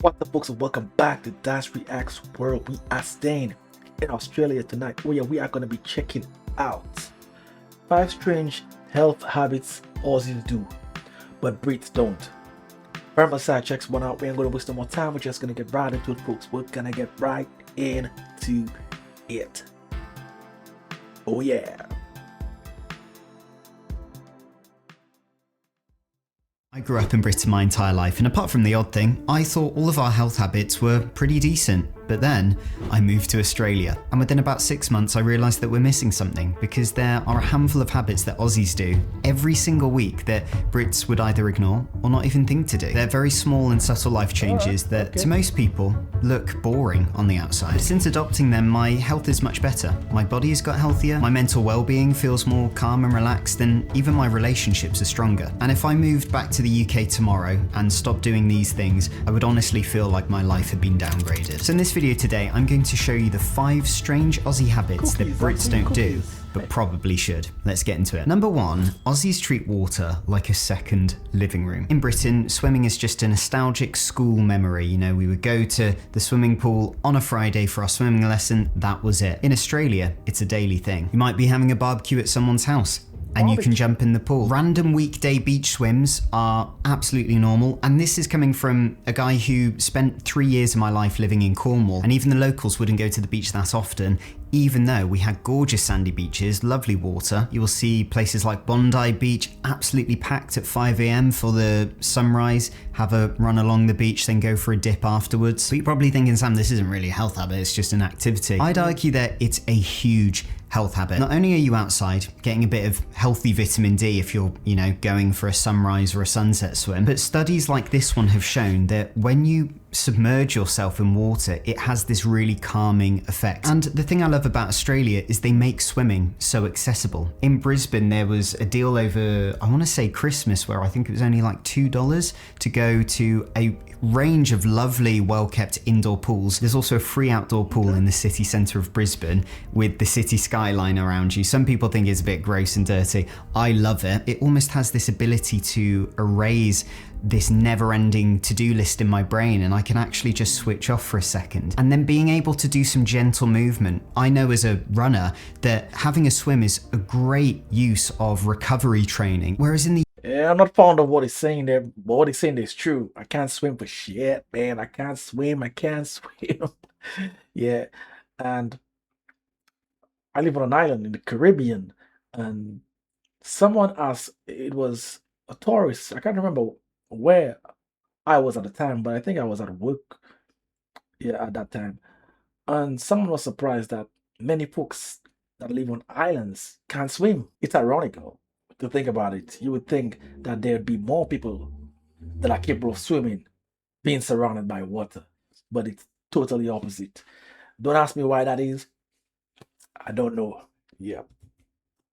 What the folks, and welcome back to Dyce Reacts World. We are staying in Australia tonight. Oh yeah, we are going to be checking out 5 strange health habits Aussies do, but Brits don't. Side checks one out. We ain't going to waste no more time. We're just going to get right into it, folks. We're going to get right into it. Oh yeah. I grew up in Britain my entire life, and apart from the odd thing, I thought all of our health habits were pretty decent. But then I moved to Australia, and within about 6 months I realised that we're missing something, because there are a handful of habits that Aussies do every single week that Brits would either ignore or not even think to do. They're very small and subtle life changes that to most people look boring on the outside. But since adopting them, my health is much better. My body has got healthier, my mental well-being feels more calm and relaxed, and even my relationships are stronger. And if I moved back to the UK tomorrow and stopped doing these things, I would honestly feel like my life had been downgraded. So in this video today, I'm going to show you the 5 strange Aussie habits that Brits don't do, but probably should. Let's get into it. Number 1, Aussies treat water like a second living room. In Britain, swimming is just a nostalgic school memory. You know, we would go to the swimming pool on a Friday for our swimming lesson, that was it. In Australia, it's a daily thing. You might be having a barbecue at someone's house, and you can jump in the pool. Random weekday beach swims are absolutely normal, and this is coming from a guy who spent 3 years of my life living in Cornwall, and even the locals wouldn't go to the beach that often, even though we had gorgeous sandy beaches, lovely water. You will see places like Bondi Beach absolutely packed at 5 AM for the sunrise, have a run along the beach, then go for a dip afterwards. But you're probably thinking, Sam, this isn't really a health habit, it's just an activity. I'd argue that it's a huge health habit. Not only are you outside getting a bit of healthy vitamin D if you're, going for a sunrise or a sunset swim, but studies like this one have shown that when you submerge yourself in water, it has this really calming effect. And the thing I love about Australia is they make swimming so accessible. In Brisbane, there was a deal over, I want to say Christmas, where I think it was only like $2 to go to a range of lovely, well-kept indoor pools. There's also a free outdoor pool in the city centre of Brisbane with the city skyline around you. Some people think it's a bit gross and dirty. I love it. It almost has this ability to erase this never-ending to-do list in my brain, and I can actually just switch off for a second. And then being able to do some gentle movement. I know as a runner that having a swim is a great use of recovery training, whereas in the Yeah, I'm not fond of what he's saying there, but what he's saying is true. I can't swim for shit, man. I can't swim. Yeah, and I live on an island in the Caribbean, and someone asked, it was a tourist. I can't remember where I was at the time, but I think I was at work, yeah, at that time. And someone was surprised that many folks that live on islands can't swim. It's ironical to think about it. You would think that there'd be more people that are capable of swimming being surrounded by water, but it's totally opposite. Don't ask me why that is. I don't know. Yeah.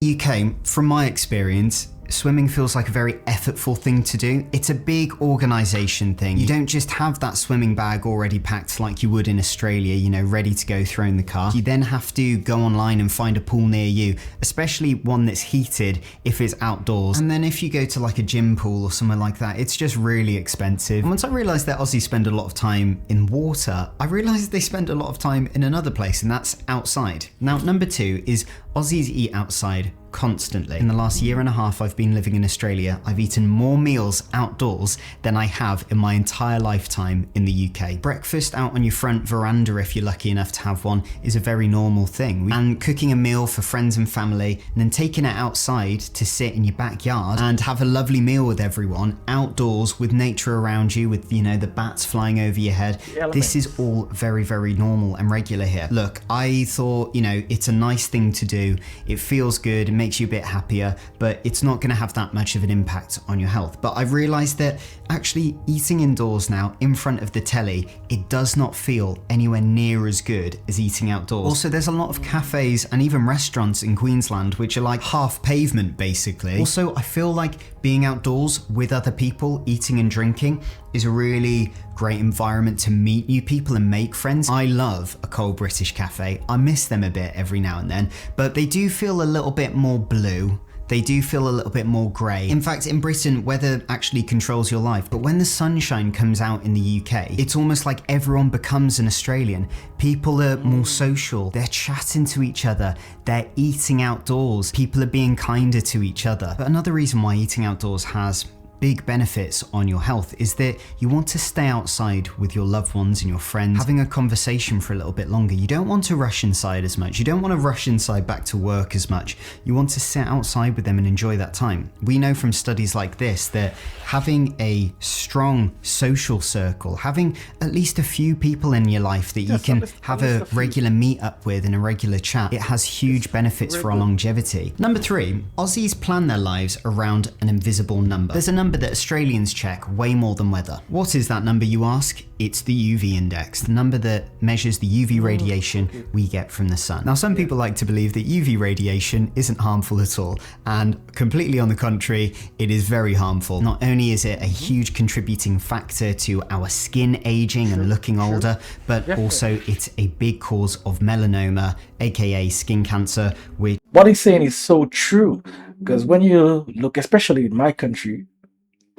UK, from my experience, swimming feels like a very effortful thing to do. It's a big organisation thing. You don't just have that swimming bag already packed like you would in Australia, ready to go, throw in the car. You then have to go online and find a pool near you, especially one that's heated if it's outdoors. And then if you go to like a gym pool or somewhere like that, it's just really expensive. And once I realised that Aussies spend a lot of time in water, I realised they spend a lot of time in another place, and that's outside. Now, number 2 is Aussies eat outside constantly. In the last year and a half I've been living in Australia, I've eaten more meals outdoors than I have in my entire lifetime in the UK. Breakfast out on your front veranda, if you're lucky enough to have one, is a very normal thing. And cooking a meal for friends and family, and then taking it outside to sit in your backyard and have a lovely meal with everyone, outdoors with nature around you, with, the bats flying over your head. This is all very, very normal and regular here. Look, I thought, it's a nice thing to do. It feels good, it makes you a bit happier, but it's not going to have that much of an impact on your health. But I've realised that actually eating indoors now in front of the telly, it does not feel anywhere near as good as eating outdoors. Also, there's a lot of cafes and even restaurants in Queensland which are like half pavement basically. Also, I feel like being outdoors with other people, eating and drinking, is a really great environment to meet new people and make friends. I love a cold British cafe. I miss them a bit every now and then, but they do feel a little bit more blue they do feel a little bit more grey. In fact, in Britain, weather actually controls your life. But when the sunshine comes out in the UK, it's almost like everyone becomes an Australian. People are more social, they're chatting to each other, they're eating outdoors, people are being kinder to each other. But another reason why eating outdoors has big benefits on your health is that you want to stay outside with your loved ones and your friends, having a conversation for a little bit longer. You don't want to rush inside as much. You don't want to rush inside back to work as much. You want to sit outside with them and enjoy that time. We know from studies like this that having a strong social circle, having at least a few people in your life that you can have a regular meet up with and a regular chat, it has huge benefits for our longevity. Number 3, Aussies plan their lives around an invisible number. There's a number that Australians check way more than weather. What is that number, you ask? It's the UV index, the number that measures the UV radiation we get from the sun. Now, some people like to believe that UV radiation isn't harmful at all, and completely on the contrary, it is very harmful. Not only is it a huge contributing factor to our skin aging and looking older, but also it's a big cause of melanoma, aka skin cancer, which... What he's saying is so true, because when you look, especially in my country,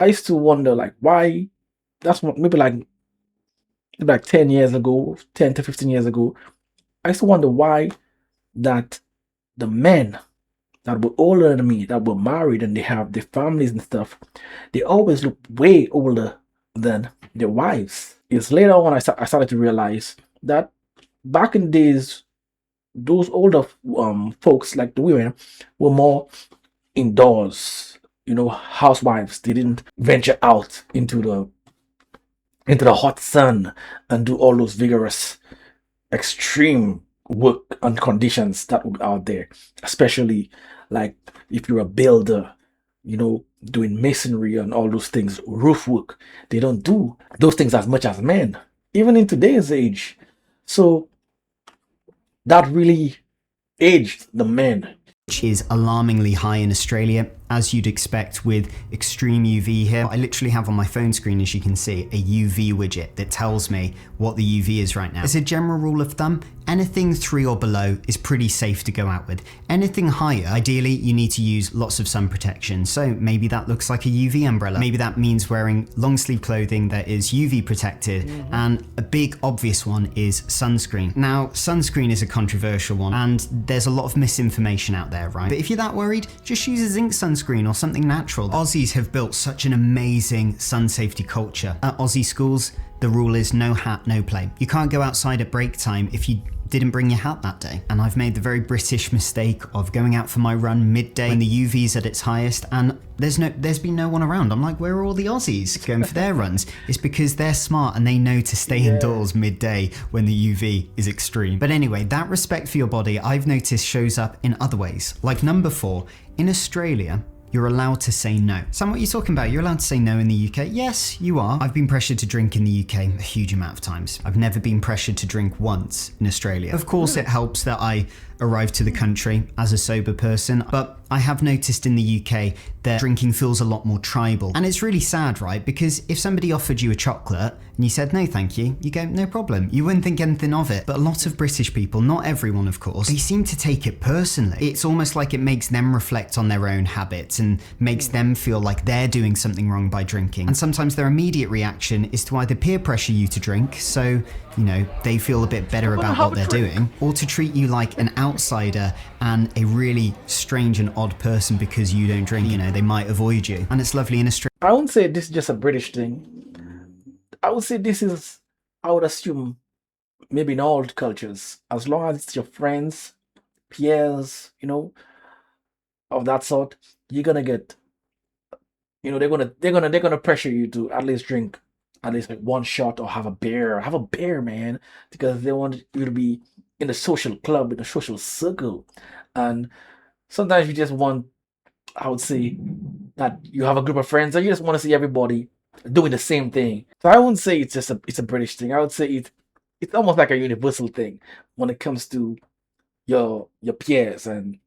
I used to wonder, like, why. That's what, maybe like 10 years ago, 10 to 15 years ago, I used to wonder why that the men that were older than me, that were married and they have their families and stuff, they always look way older than their wives. It's later on I started to realize that back in the days, those older folks, like the women, were more indoors. You know, housewives. They didn't venture out into the hot sun and do all those vigorous, extreme work and conditions that were out there. Especially like if you're a builder, you know, doing masonry and all those things, roof work. They don't do those things as much as men, even in today's age. So that really aged the men. Which is alarmingly high in Australia, as you'd expect with extreme UV here. I literally have on my phone screen, as you can see, a UV widget that tells me what the UV is right now. As a general rule of thumb, anything 3 or below is pretty safe to go out with. Anything higher, ideally, you need to use lots of sun protection. So maybe that looks like a UV umbrella. Maybe that means wearing long sleeve clothing that is UV protected. And a big obvious one is sunscreen. Now, sunscreen is a controversial one, and there's a lot of misinformation out there, right? But if you're that worried, just use a zinc sunscreen or something natural. Aussies have built such an amazing sun safety culture. At Aussie schools, the rule is no hat, no play. You can't go outside at break time if you didn't bring your hat that day. And I've made the very British mistake of going out for my run midday when the UV's at its highest, and there's been no one around. I'm like, where are all the Aussies going for their runs? It's because they're smart and they know to stay indoors midday when the UV is extreme. But anyway, that respect for your body, I've noticed, shows up in other ways. Like number 4, in Australia, you're allowed to say no. Sam, what are you talking about? You're allowed to say no in the UK? Yes, you are. I've been pressured to drink in the UK a huge amount of times. I've never been pressured to drink once in Australia. Of course, it helps that I arrived to the country as a sober person, but I have noticed in the UK that drinking feels a lot more tribal. And it's really sad, right? Because if somebody offered you a chocolate and you said, no, thank you, you go, no problem. You wouldn't think anything of it. But a lot of British people, not everyone, of course, they seem to take it personally. It's almost like it makes them reflect on their own habits and makes them feel like they're doing something wrong by drinking. And sometimes their immediate reaction is to either peer pressure you to drink, so, you know, they feel a bit better about what they're doing, or to treat you like an outsider and a really strange and odd person because you don't drink. You know, they might avoid you. And it's lovely in Australia. I wouldn't say this is just a British thing. I would say this is, I would assume, maybe in all cultures, as long as it's your friends, peers, you know, of that sort, you're gonna get, you know, they're gonna pressure you to at least drink at least like one shot or have a beer. Have a beer, man, because they want you to be in the social club, in the social circle. And sometimes you just want, I would say, that you have a group of friends and you just want to see everybody doing the same thing. So I wouldn't say it's just a British thing. I would say it's almost like a universal thing when it comes to your peers and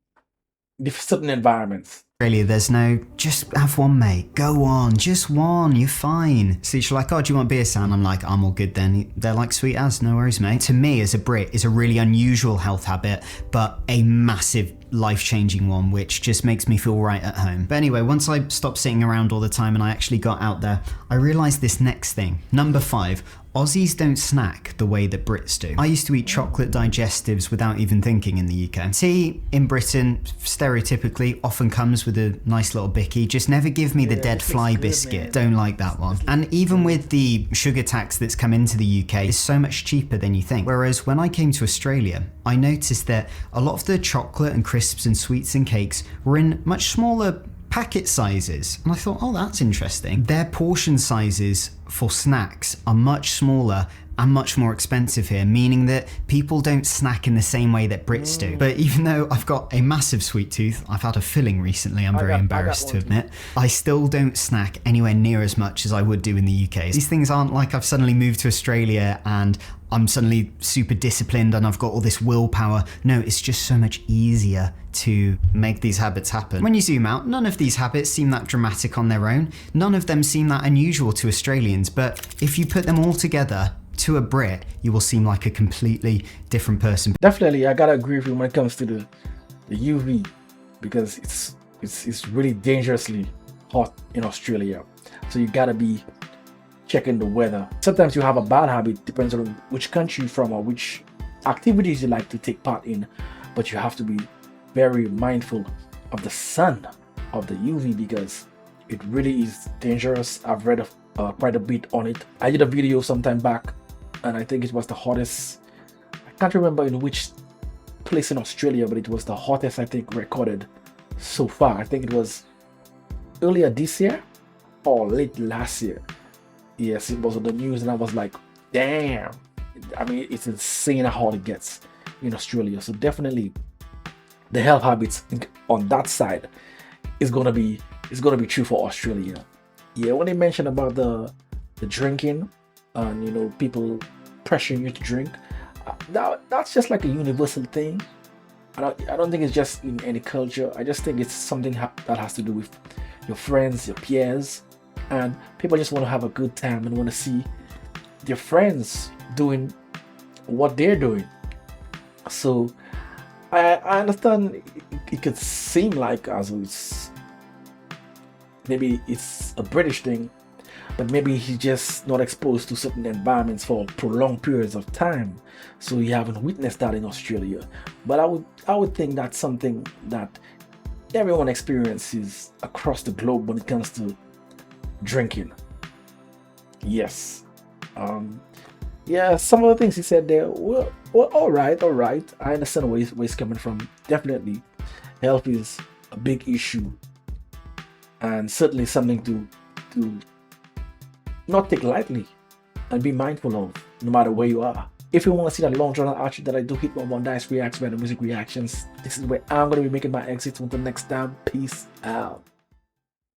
certain environments. Australia, there's no, just have one, mate. Go on, just one, you're fine. So you're like, oh, do you want beer, Sam? I'm like, I'm all good then. They're like, sweet as, no worries, mate. To me, as a Brit, is a really unusual health habit, but a massive life-changing one, which just makes me feel right at home. But anyway, once I stopped sitting around all the time and I actually got out there, I realized this next thing. Number 5. Aussies don't snack the way that Brits do. I used to eat chocolate digestives without even thinking in the UK. Tea in Britain, stereotypically, often comes with a nice little bicky. Just never give me the dead fly biscuit. Don't like that one. And even with the sugar tax that's come into the UK, it's so much cheaper than you think. Whereas when I came to Australia, I noticed that a lot of the chocolate and crisps and sweets and cakes were in much smaller packet sizes, and I thought, oh, that's interesting. Their portion sizes for snacks are much smaller and much more expensive here, meaning that people don't snack in the same way that Brits do. But even though I've got a massive sweet tooth, I've had a filling recently, I'm very embarrassed to admit, I still don't snack anywhere near as much as I would do in the UK. These things aren't like I've suddenly moved to Australia and I'm suddenly super disciplined and I've got all this willpower. No, it's just so much easier to make these habits happen. When you zoom out, none of these habits seem that dramatic on their own. None of them seem that unusual to Australians, but if you put them all together to a Brit, you will seem like a completely different person. Definitely, I gotta agree with you when it comes to the UV, because it's really dangerously hot in Australia. So you gotta be checking the weather. Sometimes you have a bad habit, depends on which country you're from or which activities you like to take part in, but you have to be very mindful of the sun, of the UV, because it really is dangerous. I've read quite a bit on it. I did a video sometime back and I think it was the hottest, I can't remember in which place in Australia, but it was the hottest I think recorded so far. I think it was earlier this year or late last year. Yes, it was on the news and I was like, damn. I mean, it's insane how hot it gets in Australia. So definitely the health habits on that side is gonna be true for Australia. Yeah, when they mentioned about the drinking and, you know, people pressuring you to drink, that's just like a universal thing. I don't think it's just in any culture. I just think it's something that has to do with your friends, your peers, and people just want to have a good time and want to see their friends doing what they're doing. So I understand it could seem like as it's maybe it's a British thing, but maybe he's just not exposed to certain environments for prolonged periods of time, so you haven't witnessed that in Australia. But I would think that's something that everyone experiences across the globe when it comes to drinking. Yes. Yeah, some of the things he said there were all right. I understand where he's coming from. Definitely health is a big issue and certainly something to not take lightly and be mindful of, no matter where you are. If you want to see that long drawn out outro that I do, hit me on Dyce Reacts, Random Music Reactions. This is where I'm going to be making my exit. Until next time, peace out.